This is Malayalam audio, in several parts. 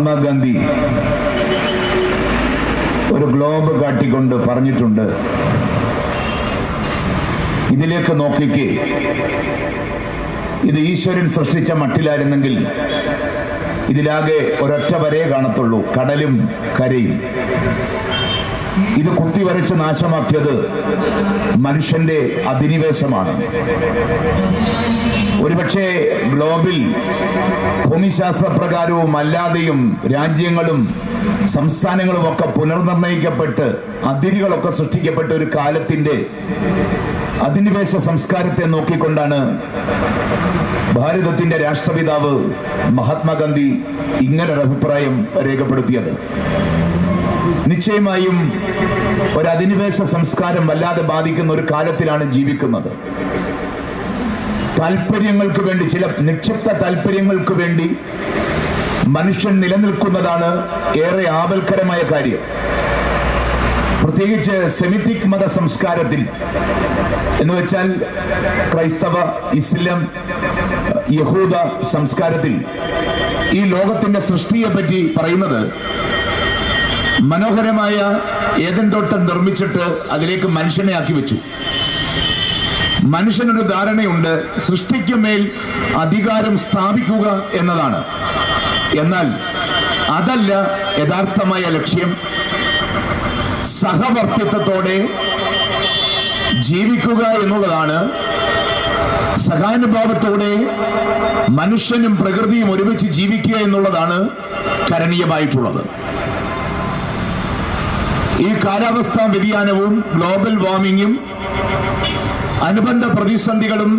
മഹാത്മാഗാന്ധി ഒരു ഗ്ലോബ് കാട്ടിക്കൊണ്ട് പറഞ്ഞിട്ടുണ്ട്, ഇതിലേക്ക് നോക്കിക്ക്, ഇത് ഈശ്വരൻ സൃഷ്ടിച്ച മട്ടിലായിരുന്നെങ്കിൽ ഇതിലാകെ ഒരൊറ്റ വരേ കാണത്തുള്ളൂ, കടലും കരയും. ഇത് കുത്തിവരച്ച് നാശമാക്കിയത് മനുഷ്യന്റെ അധിനിവേശമാണ്. ഒരുപക്ഷെ ഗ്ലോബിൽ ഭൂമിശാസ്ത്രപ്രകാരവും അല്ലാതെയും രാജ്യങ്ങളും സംസ്ഥാനങ്ങളും ഒക്കെ പുനർനിർണയിക്കപ്പെട്ട് അതിരുകളൊക്കെ സൃഷ്ടിക്കപ്പെട്ട ഒരു കാലത്തിന്റെ അധിനിവേശ സംസ്കാരത്തെ നോക്കിക്കൊണ്ടാണ് ഭാരതത്തിന്റെ രാഷ്ട്രപിതാവ് മഹാത്മാഗാന്ധി ഇങ്ങനൊരു അഭിപ്രായം രേഖപ്പെടുത്തിയത്. നിശ്ചയമായും ഒരു അധിനിവേശ സംസ്കാരം വല്ലാതെ ബാധിക്കുന്ന ഒരു കാലത്തിലാണ് ജീവിക്കുന്നത്. താല്പര്യങ്ങൾക്ക് വേണ്ടി, ചില നിക്ഷിപ്ത താല്പര്യങ്ങൾക്ക് വേണ്ടി മനുഷ്യൻ നിലനിൽക്കുന്നതാണ് ഏറെ ആപൽക്കരമായ കാര്യം. പ്രത്യേകിച്ച് സെമിറ്റിക് മത സംസ്കാരത്തിൽ, എന്ന് വെച്ചാൽ ക്രൈസ്തവ, ഇസ്ലാം, യഹൂദ സംസ്കാരത്തിൽ ഈ ലോകത്തിന്റെ സൃഷ്ടിയെ പറ്റി പറയുന്നത് മനോഹരമായ ഏദൻ തോട്ടം നിർമ്മിച്ചിട്ട് അതിലേക്ക് മനുഷ്യനെ ആക്കി വെച്ചു. മനുഷ്യനൊരു ധാരണയുണ്ട്, സൃഷ്ടിക്കുമേൽ അധികാരം സ്ഥാപിക്കുക എന്നതാണ്. എന്നാൽ അതല്ല യഥാർത്ഥമായ ലക്ഷ്യം. സഹവർത്തിത്വത്തോടെ ജീവിക്കുക എന്നുള്ളതാണ്. സഹാനുഭാവത്തോടെ മനുഷ്യനും പ്രകൃതിയും ഒരുമിച്ച് ജീവിക്കുക എന്നുള്ളതാണ് കരണീയമായിട്ടുള്ളത്. ഈ കാലാവസ്ഥാ വ്യതിയാനവും ഗ്ലോബൽ വാർമിങ്ങും അനുബന്ധ പ്രതിസന്ധികളും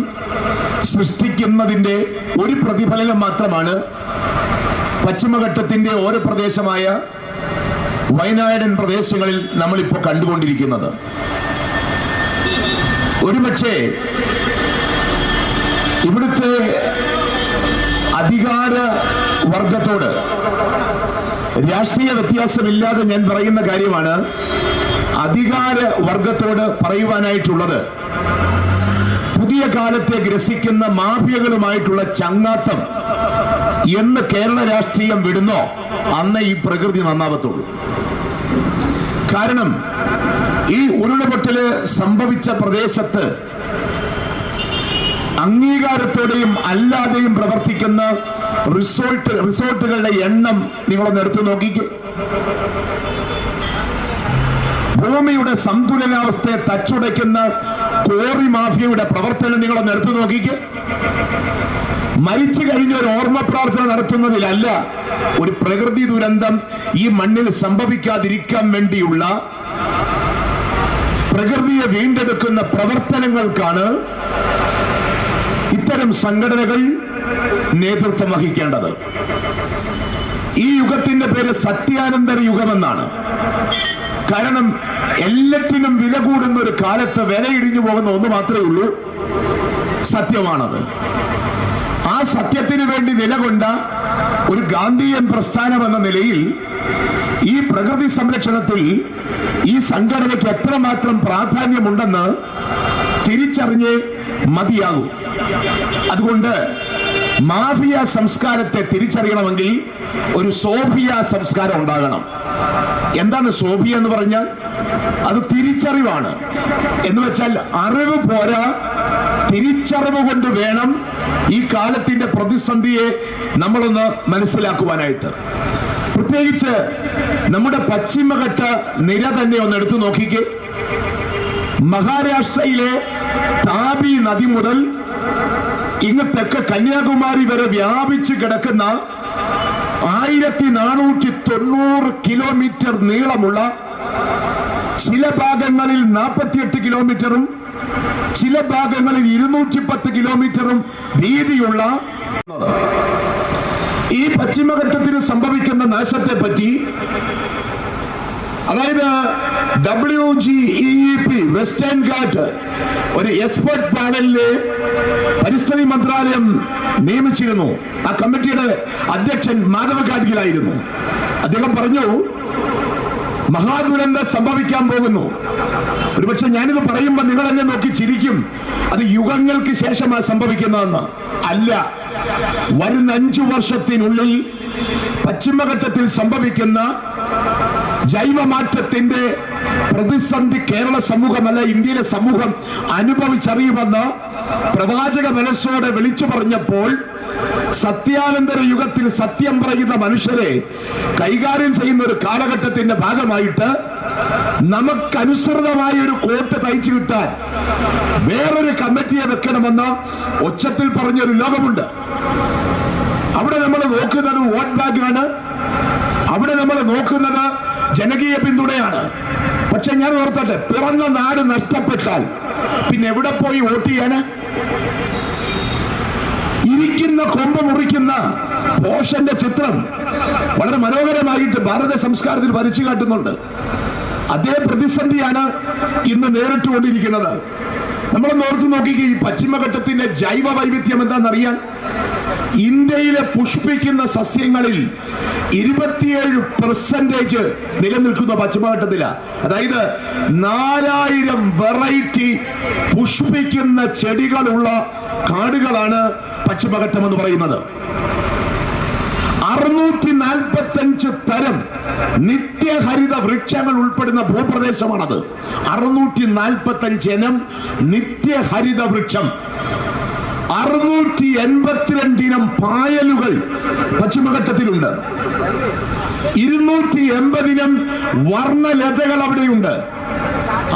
സൃഷ്ടിക്കുന്നതിന്റെ ഒരു പ്രതിഫലനം മാത്രമാണ് പശ്ചിമഘട്ടത്തിന്റെ ഓരോ പ്രദേശമായ വയനാടൻ പ്രദേശങ്ങളിൽ നമ്മളിപ്പോൾ കണ്ടുകൊണ്ടിരിക്കുന്നത്. ഒരുപക്ഷെ ഇവിടുത്തെ അധികാര വർഗത്തോട് രാഷ്ട്രീയ വ്യത്യാസമില്ലാതെ ഞാൻ പറയുന്ന കാര്യമാണ്, അധികാര വർഗത്തോട് പറയുവാനായിട്ടുള്ളത്, പുതിയ കാലത്തെ ഗ്രസിക്കുന്ന മാഫിയകളുമായിട്ടുള്ള ചങ്ങാത്തം എന്ന് കേരള രാഷ്ട്രീയം വിടുന്നോ അന്ന് ഈ പ്രകൃതി നന്നാവത്തുള്ളൂ. കാരണം ഈ ഉരുൾപൊട്ടല് സംഭവിച്ച പ്രദേശത്ത് അംഗീകാരത്തോടെയും അല്ലാതെയും പ്രവർത്തിക്കുന്ന റിസോർട്ടുകളുടെ എണ്ണം നിങ്ങളൊന്ന് എടുത്തു നോക്കിക്കേ. ഭൂമിയുടെ സന്തുലനാവസ്ഥയെ തച്ചുടയ്ക്കുന്ന കോറി മാഫിയയുടെ പ്രവർത്തനം നിങ്ങളൊന്ന് എടുത്തു നോക്കിക്കേ. മരിച്ചു കഴിഞ്ഞ ഒരു ഓർമ്മ പ്രാർത്ഥന നടത്തുന്നതിലല്ല, ഒരു പ്രകൃതി ദുരന്തം ഈ മണ്ണിൽ സംഭവിക്കാതിരിക്കാൻ വേണ്ടിയുള്ള പ്രകൃതിയെ വീണ്ടെടുക്കുന്ന പ്രവർത്തനങ്ങൾക്കാണ് ഇത്തരം സംഘടനകൾ നേതൃത്വം വഹിക്കേണ്ടത്. ഈ യുഗത്തിന്റെ പേര് സത്യാനന്തര യുഗമെന്നാണ്. കാരണം എല്ലാറ്റിനും വില കൂടുന്ന ഒരു കാലത്ത് വില ഇടിഞ്ഞു പോകുന്ന ഒന്ന് മാത്രമേ ഉള്ളൂ, സത്യമാണത്. ആ സത്യത്തിന് വേണ്ടി നിലകൊണ്ട ഒരു ഗാന്ധിയൻ പ്രസ്ഥാനം എന്ന നിലയിൽ ഈ പ്രകൃതി സംരക്ഷണത്തിൽ ഈ സംഘടനയ്ക്ക് എത്രമാത്രം പ്രാധാന്യമുണ്ടെന്ന് തിരിച്ചറിഞ്ഞേ മതിയാകും. അതുകൊണ്ട് മാഫിയ സംസ്കാരത്തെ തിരിച്ചറിയണമെങ്കിൽ ഒരു സോഫിയ സംസ്കാരം ഉണ്ടാകണം. എന്താണ് സോഫിയ എന്ന് പറഞ്ഞാൽ? അത് തിരിച്ചറിവാണ്. എന്ന് വെച്ചാൽ അറിവ് പോരാ, തിരിച്ചറിവ് കൊണ്ട് വേണം ഈ കാലത്തിന്റെ പ്രതിസന്ധിയെ നമ്മളൊന്ന് മനസ്സിലാക്കുവാനായിട്ട്. പ്രത്യേകിച്ച് നമ്മുടെ പശ്ചിമഘട്ട നിര തന്നെ ഒന്ന് എടുത്തു നോക്കിക്കേ. മഹാരാഷ്ട്രയിലെ താപി നദി മുതൽ ഇങ്ങ് തെക്ക് കന്യാകുമാരി വരെ വ്യാപിച്ചു കിടക്കുന്ന 1490 കിലോമീറ്റർ നീളമുള്ള, ചില ഭാഗങ്ങളിൽ 48 കിലോമീറ്ററും ചില ഭാഗങ്ങളിൽ 210 കിലോമീറ്ററും വീതിയുള്ള ഈ പശ്ചിമഘട്ടത്തിന് സംഭവിക്കുന്ന നാശത്തെ പറ്റി, അതായത് WGEEP വെസ്റ്റേൺ ഘാട്ട് ഒരു എക്സ്പെർട്ട് പാനലിലെ പരിസ്ഥിതി മന്ത്രാലയം നിയമിച്ചിരുന്നു. ആ കമ്മിറ്റിയുടെ അധ്യക്ഷൻ മാധവ് ഗാഡ്ഗിലായിരുന്നു. അദ്ദേഹം പറഞ്ഞു, മഹാദുരന്തം സംഭവിക്കാൻ പോകുന്നു. ഒരുപക്ഷെ ഞാനിത് പറയുമ്പോൾ നിങ്ങൾ എന്നെ നോക്കി ചിരിക്കും, അത് യുഗങ്ങൾക്ക് ശേഷമാണ് സംഭവിക്കുന്നതെന്ന്. അല്ല, വരുന്ന 5 വർഷത്തിനുള്ളിൽ പശ്ചിമഘട്ടത്തിൽ സംഭവിക്കുന്ന ജൈവമാറ്റത്തിന്റെ പ്രതിസന്ധി കേരള സമൂഹമല്ല, ഇന്ത്യയിലെ സമൂഹം അനുഭവിച്ചറിയുമെന്ന് പ്രവാചക മനസ്സോടെ വിളിച്ചു പറഞ്ഞപ്പോൾ സത്യാനന്തര യുഗത്തിൽ സത്യം പറയുന്ന മനുഷ്യരെ കൈകാര്യം ചെയ്യുന്ന ഒരു കാലഘട്ടത്തിന്റെ ഭാഗമായിട്ട് നമുക്കനുസൃതമായ ഒരു കോട്ട് തയ്ച്ചു കിട്ടാൻ വേറൊരു കമ്മിറ്റിയെ വെക്കണമെന്ന് ഒച്ചത്തിൽ പറഞ്ഞൊരു ലോകമുണ്ട്. അവിടെ നമ്മൾ നോക്കുന്നത് വോട്ട് ബാങ്കാണ്, അവിടെ നമ്മൾ നോക്കുന്നത് ജനകീയ പിന്തുണയാണ്. പക്ഷെ ഞാൻ ഓർത്തട്ടെ, പിറന്ന നാട് നഷ്ടപ്പെട്ടാൽ പിന്നെ എവിടെ പോയി വോട്ട് ചെയ്യാന്? ഇരിക്കുന്ന കൊമ്പ് മുറിക്കുന്ന പോഷന്റെ ചിത്രം വളരെ മനോഹരമായിട്ട് ഭാരത സംസ്കാരത്തിൽ വരച്ചു കാട്ടുന്നുണ്ട്. അതേ പ്രതിസന്ധിയാണ് ഇന്ന് നേരിട്ടുകൊണ്ടിരിക്കുന്നത്. നമ്മളൊന്ന് ഓർത്തു നോക്കിക്കേ, ഈ പശ്ചിമഘട്ടത്തിന്റെ ജൈവ വൈവിധ്യം എന്താണെന്നറിയാൻ? ഇന്ത്യയിലെ പുഷ്പിക്കുന്ന സസ്യങ്ങളിൽ 27% നിലനിൽക്കുന്ന പശ്ചിമഘട്ടത്തിലാണ്. അതായത് 4000 വെറൈറ്റി പുഷ്പിക്കുന്ന ചെടികളുള്ള കാടുകളാണ് പശ്ചിമഘട്ടം എന്ന് പറയുന്നത്. 645 തരം നിത്യഹരിത വൃക്ഷങ്ങൾ ഉൾപ്പെടുന്ന ഭൂപ്രദേശമാണത്. 645 ഇനം നിത്യഹരിത വൃക്ഷം, 682 ഇനം പായലുകൾ പശ്ചിമഘട്ടത്തിലുണ്ട്, 280 ഇനം വർണ്ണലതകൾ അവിടെയുണ്ട്,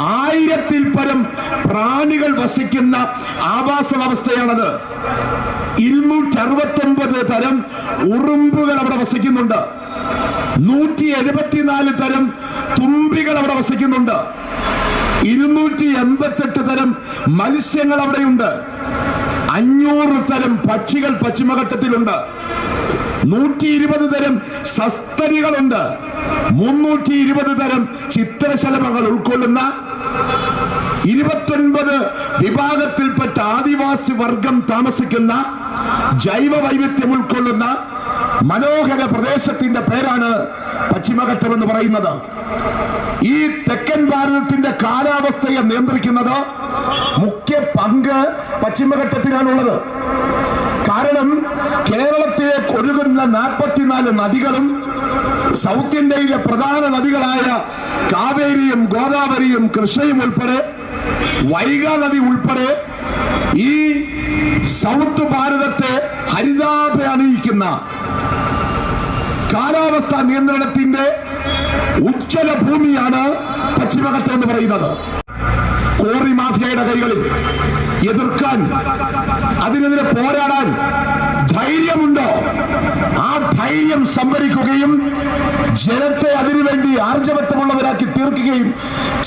1000-ൽ പരം പ്രാണികൾ വസിക്കുന്ന ആവാസ വ്യവസ്ഥയാണത്, 269 തരം ഉറുമ്പുകൾ അവിടെ വസിക്കുന്നുണ്ട്, 174 തരം തുമ്പികൾ അവിടെ വസിക്കുന്നുണ്ട്, 288 തരം മത്സ്യങ്ങൾ അവിടെയുണ്ട്, 500 തരം പക്ഷികൾ പശ്ചിമഘട്ടത്തിലുണ്ട്, 120 തരം സസ്തനികളുണ്ട്, 320 തരം ചിത്രശലഭങ്ങൾ ഉൾക്കൊള്ളുന്ന 29 വിഭാഗത്തിൽപ്പെട്ട ആദിവാസി വർഗം താമസിക്കുന്ന ജൈവ വൈവിധ്യം ഉൾക്കൊള്ളുന്ന മനോഹര പ്രദേശത്തിന്റെ പേരാണ് പശ്ചിമഘട്ടം എന്ന് പറയുന്നത്. ഈ തെക്കൻ ഭാരതത്തിന്റെ കാലാവസ്ഥയെ നിയന്ത്രിക്കുന്നത് മുഖ്യ പങ്ക് പശ്ചിമഘട്ടത്തിനാണുള്ളത്. കാരണം കേരളത്തിലേക്ക് ഒഴുകുന്ന 44 നദികളും സൗത്ത് ഇന്ത്യയിലെ പ്രധാന നദികളായ കാവേരിയും ഗോദാവരിയും കൃഷ്ണയും ഉൾപ്പെടെ വൈഗാ നദി ഉൾപ്പെടെ ഈ സൗത്ത് ഭാരതത്തെ ഹരിതാഭ അണിയിക്കുന്ന കാലാവസ്ഥാ നിയന്ത്രണത്തിന്റെ ഉജ്ജ്വല ഭൂമിയാണ് പശ്ചിമഘട്ടം എന്ന് പറയുന്നത്. കോറി മാഫിയയുടെ കൈകളിൽ എതിർക്കാൻ, അതിനെതിരെ പോരാടാൻ ധൈര്യമുണ്ടോ? ആ ധൈര്യം സംഭരിക്കുകയും ജനത്തെ അതിനുവേണ്ടി ആർജവത്വമുള്ളവരാക്കി തീർക്കുകയും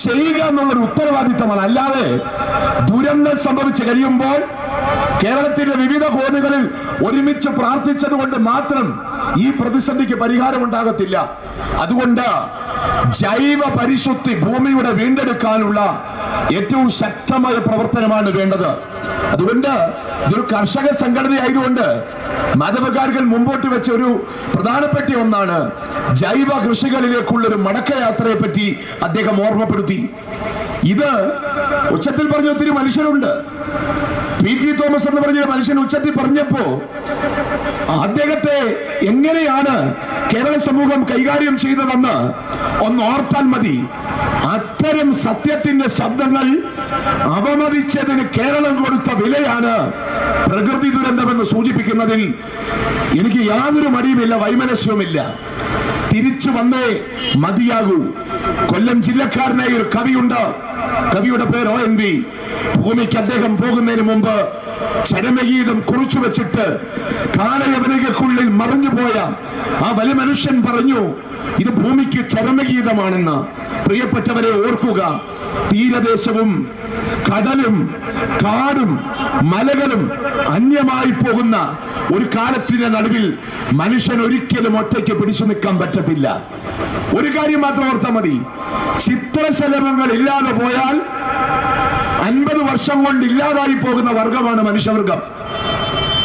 ചെയ്യുക എന്നുള്ളൊരു ഉത്തരവാദിത്തമാണ്. അല്ലാതെ ദുരന്തം സംഭവിച്ചു കഴിയുമ്പോൾ കേരളത്തിന്റെ വിവിധ കോണുകളിൽ ഒരുമിച്ച് പ്രാർത്ഥിച്ചത് കൊണ്ട് മാത്രം ഈ പ്രതിസന്ധിക്ക് പരിഹാരമുണ്ടാകത്തില്ല. അതുകൊണ്ട് ജൈവ പരിശുദ്ധി ഭൂമിയുടെ വീണ്ടെടുക്കാനുള്ള ഏറ്റവും ശക്തമായ പ്രവർത്തനമാണ് വേണ്ടത്. അതുകൊണ്ട് ഇതൊരു കർഷക സംഘടനയായതുകൊണ്ട് മതപകാരികൾ മുമ്പോട്ട് വെച്ച ഒരു പ്രധാനപ്പെട്ട ഒന്നാണ് ജൈവ കൃഷികളിലേക്കുള്ളൊരു മടക്കയാത്രയെ പറ്റി അദ്ദേഹം ഓർമ്മപ്പെടുത്തി. ഇത് ഉച്ചത്തിൽ പറഞ്ഞ ഒത്തിരി മനുഷ്യരുണ്ട്. പി.ടി. തോമസ് എന്ന് പറഞ്ഞ മനുഷ്യൻ ഉച്ചത്തിൽ പറഞ്ഞപ്പോ അദ്ദേഹത്തെ എങ്ങനെയാണ് കേരള സമൂഹം കൈകാര്യം ചെയ്തതെന്ന് ഒന്ന് ഓർത്താൽ മതി. അത്തരം സത്യത്തിന്റെ ശബ്ദങ്ങൾ അവമതിച്ചതിന് കേരളം കൊടുത്ത വിലയാണ് പ്രകൃതി ദുരന്തമെന്ന് സൂചിപ്പിക്കുന്നതിൽ എനിക്ക് യാതൊരു മടിയുമില്ല, വൈമനസ്യവുമില്ല. തിരിച്ചു വന്നേ മതിയാകൂ. കൊല്ലം ജില്ലക്കാരനായ ഒരു കവിയുണ്ട്, കവിയുടെ പേര് ONV. ഭൂമിക്ക് അദ്ദേഹം പോകുന്നതിന് മുമ്പ് ചരമഗീതം കുറിച്ചു വെച്ചിട്ട് കാലയവനികൾക്കുള്ളിൽ മറിഞ്ഞുപോയ ആ വലിയ മനുഷ്യൻ പറഞ്ഞു, ഇത് ഭൂമിക്ക് ചരമഗീതമാണെന്ന്. പ്രിയപ്പെട്ടവരെ ഓർക്കുക, തീരദേശവും കടലും കാടും മലകളും അന്യമായി പോകുന്ന ഒരു കാലത്തിന്റെ നടുവിൽ മനുഷ്യൻ ഒരിക്കലും ഒറ്റയ്ക്ക് പിടിച്ചു നിൽക്കാൻ പറ്റത്തില്ല. ഒരു കാര്യം മാത്രം ഓർത്താൽ മതി, ചിത്രശലഭങ്ങൾ ഇല്ലാതെ പോയാൽ 50 വർഷം കൊണ്ട് ഇല്ലാതായി പോകുന്ന വർഗമാണ് മനുഷ്യവർഗം.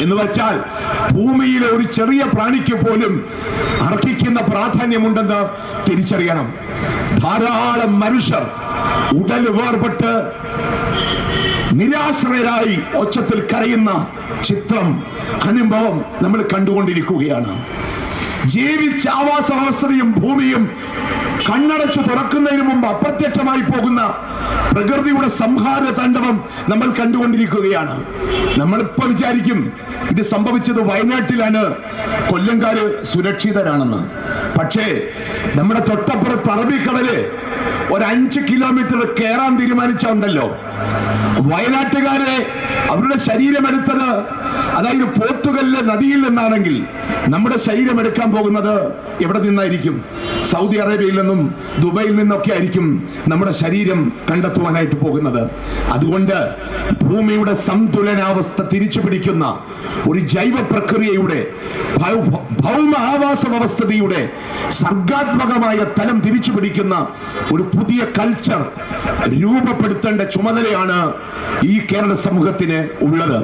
എന്ന് വെച്ചാൽ ഭൂമിയിലെ ഒരു ചെറിയ പ്രാണിക്ക് പോലും അർഹിക്കുന്ന പ്രാധാന്യമുണ്ടെന്ന് തിരിച്ചറിയണം. ധാരാളം മനുഷ്യർ ഉടൽ വേർപെട്ട് നിരാശ്രയരായി ഒച്ചത്തിൽ കരയുന്ന ചിത്രം, അനുഭവം നമ്മൾ കണ്ടുകൊണ്ടിരിക്കുകയാണ്. ജീവിച്ച ആവാസ വ്യവസ്ഥയും ഭൂമിയും കണ്ണടച്ചു തുറക്കുന്നതിന് മുമ്പ് അപ്രത്യക്ഷമായി പോകുന്ന പ്രകൃതിയുടെ സംഹാര താണ്ഡവം നമ്മൾ കണ്ടുകൊണ്ടിരിക്കുകയാണ്. നമ്മളിപ്പോ വിചാരിക്കും ഇത് സംഭവിച്ചത് വയനാട്ടിലാണ്, കൊല്ലംകാര് സുരക്ഷിതരാണെന്ന്. പക്ഷേ നമ്മുടെ തൊട്ടപ്പുറത്ത് അറബിക്കടല് ഒരു 5 കിലോമീറ്റർ കയറാൻ തീരുമാനിച്ചുണ്ടല്ലോ. വയനാട്ടുകാരെ അവരുടെ ശരീരം എടുത്തത്, അതായത് പോത്തുകല്ല് നദിയിൽ നിന്നാണെങ്കിൽ നമ്മുടെ ശരീരം എടുക്കാൻ പോകുന്നത് എവിടെ നിന്നായിരിക്കും? സൗദി അറേബ്യയിൽ നിന്നും ദുബൈയിൽ നിന്നൊക്കെ ആയിരിക്കും നമ്മുടെ ശരീരം കണ്ടെത്തുവാനായിട്ട് പോകുന്നത്. അതുകൊണ്ട് ഭൂമിയുടെ സന്തുലനാവസ്ഥ തിരിച്ചു പിടിക്കുന്ന ഒരു ജൈവ പ്രക്രിയയുടെ, ഭൗമ ആവാസ വ്യവസ്ഥയുടെ സർഗാത്മകമായ തലം തിരിച്ചു പിടിക്കുന്ന ഒരു പുതിയ കൾച്ചർ രൂപപ്പെടുത്തേണ്ട ചുമതലയാണ് ഈ കേരള സമൂഹത്തിന് ഉള്ളത്.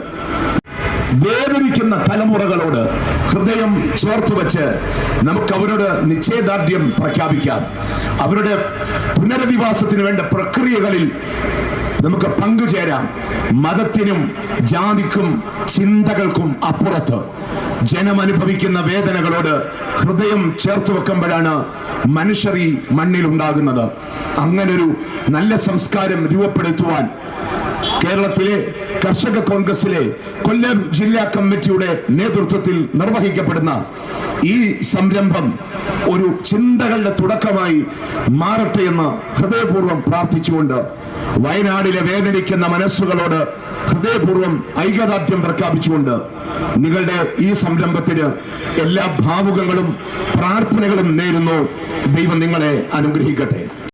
വേദനിക്കുന്ന തലമുറകളോട് ഹൃദയം ചേർത്ത് വെച്ച് നമുക്ക് അവരോട് നിശ്ചയദാർഢ്യം പ്രഖ്യാപിക്കാം. അവരുടെ പുനരധിവാസത്തിന് വേണ്ട പ്രക്രിയകളിൽ നമുക്ക് പങ്കുചേരാം. മതത്തിനും ജാതിക്കും ചിന്തകൾക്കും അപ്പുറത്ത് ജനം അനുഭവിക്കുന്ന വേദനകളോട് ഹൃദയം ചേർത്ത് വെക്കുമ്പോഴാണ് മനുഷ്യർ ഈ മണ്ണിൽ ഉണ്ടാകുന്നത്. അങ്ങനൊരു നല്ല സംസ്കാരം രൂപപ്പെടുത്തുവാൻ കേരളത്തിലെ കർഷക കോൺഗ്രസിലെ കൊല്ലം ജില്ലാ കമ്മിറ്റിയുടെ നേതൃത്വത്തിൽ നിർവഹിക്കപ്പെടുന്ന ഈ സംരംഭം ഒരു ചിന്തകളുടെ തുടക്കമായി മാറട്ടെ എന്ന് ഹൃദയപൂർവ്വം പ്രാർത്ഥിച്ചുകൊണ്ട് വയനാടിലെ വേദനിക്കുന്ന മനസ്സുകളോട് ഹൃദയപൂർവ്വം ഐക്യദാർഢ്യം പ്രഖ്യാപിച്ചുകൊണ്ട് നിങ്ങളുടെ ഈ സംരംഭത്തിന് എല്ലാ ഭാവുകങ്ങളും പ്രാർത്ഥനകളും നേരുന്നു. ദൈവം നിങ്ങളെ അനുഗ്രഹിക്കട്ടെ.